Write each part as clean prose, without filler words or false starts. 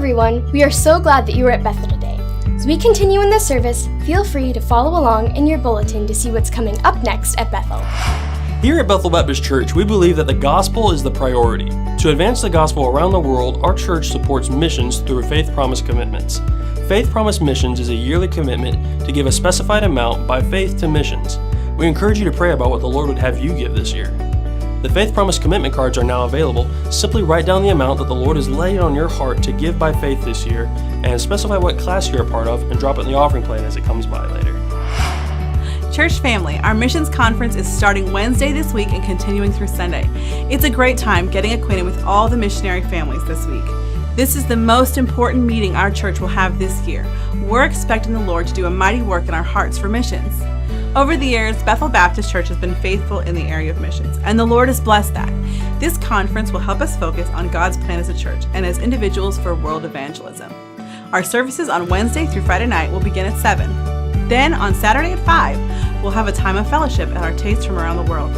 everyone, we are so glad that you are at Bethel today. As we continue in this service, feel free to follow along in your bulletin to see what's coming up next at Bethel. Here at Bethel Baptist Church, we believe that the gospel is the priority. To advance the gospel around the world, our church supports missions through Faith Promise commitments. Faith Promise Missions is a yearly commitment to give a specified amount by faith to missions. We encourage you to pray about what the Lord would have you give this year. The Faith Promise commitment cards are now available. Simply write down the amount that the Lord has laid on your heart to give by faith this year and specify what class you're a part of and drop it in the offering plate as it comes by later. Church family, our missions conference is starting Wednesday this week and continuing through Sunday. It's a great time getting acquainted with all the missionary families this week. This is the most important meeting our church will have this year. We're expecting the Lord to do a mighty work in our hearts for missions. Over the years, Bethel Baptist Church has been faithful in the area of missions, and the Lord has blessed that. This conference will help us focus on God's plan as a church and as individuals for world evangelism. Our services on Wednesday through Friday night will begin at 7. Then, on Saturday at 5, we'll have a time of fellowship at our Taste from around the world.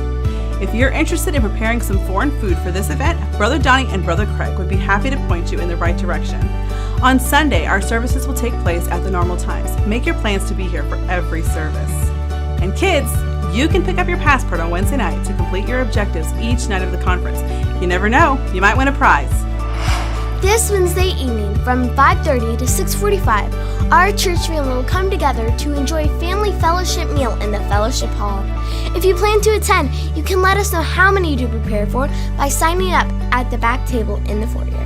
If you're interested in preparing some foreign food for this event, Brother Donnie and Brother Craig would be happy to point you in the right direction. On Sunday, our services will take place at the normal times. Make your plans to be here for every service. And kids, you can pick up your passport on Wednesday night to complete your objectives each night of the conference. You never know, you might win a prize. This Wednesday evening from 5:30 to 6:45, our church family will come together to enjoy a family fellowship meal in the fellowship hall. If you plan to attend, you can let us know how many to prepare for by signing up at the back table in the foyer.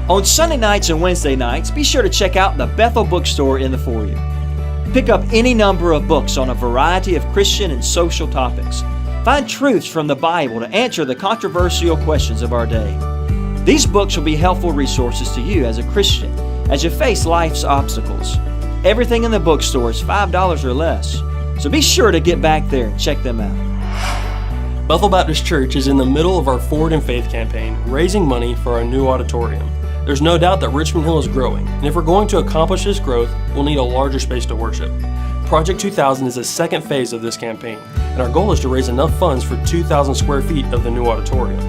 On Sunday nights and Wednesday nights, be sure to check out the Bethel Bookstore in the foyer. Pick up any number of books on a variety of Christian and social topics. Find truths from the Bible to answer the controversial questions of our day. These books will be helpful resources to you as a Christian as you face life's obstacles. Everything in the bookstore is $5 or less, so be sure to get back there and check them out. Bethel Baptist Church is in the middle of our Forward in Faith campaign, raising money for our new auditorium. There's no doubt that Richmond Hill is growing, and if we're going to accomplish this growth, we'll need a larger space to worship. Project 2000 is the second phase of this campaign, and our goal is to raise enough funds for 2,000 square feet of the new auditorium.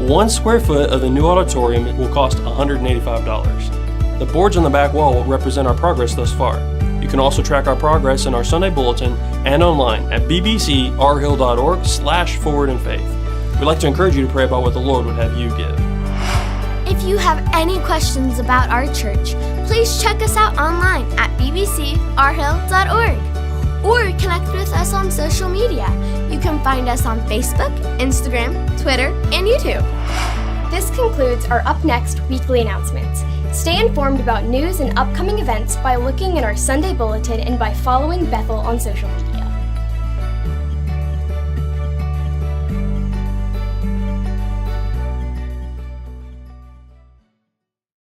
1 square foot of the new auditorium will cost $185. The boards on the back wall will represent our progress thus far. You can also track our progress in our Sunday bulletin and online at bbcrhill.org/forwardinfaith. We'd like to encourage you to pray about what the Lord would have you give. If you have any questions about our church, please check us out online at bbcrhill.org or connect with us on social media. You can find us on Facebook, Instagram, Twitter, and YouTube. This concludes our Up Next weekly announcements. Stay informed about news and upcoming events by looking in our Sunday bulletin and by following Bethel on social media.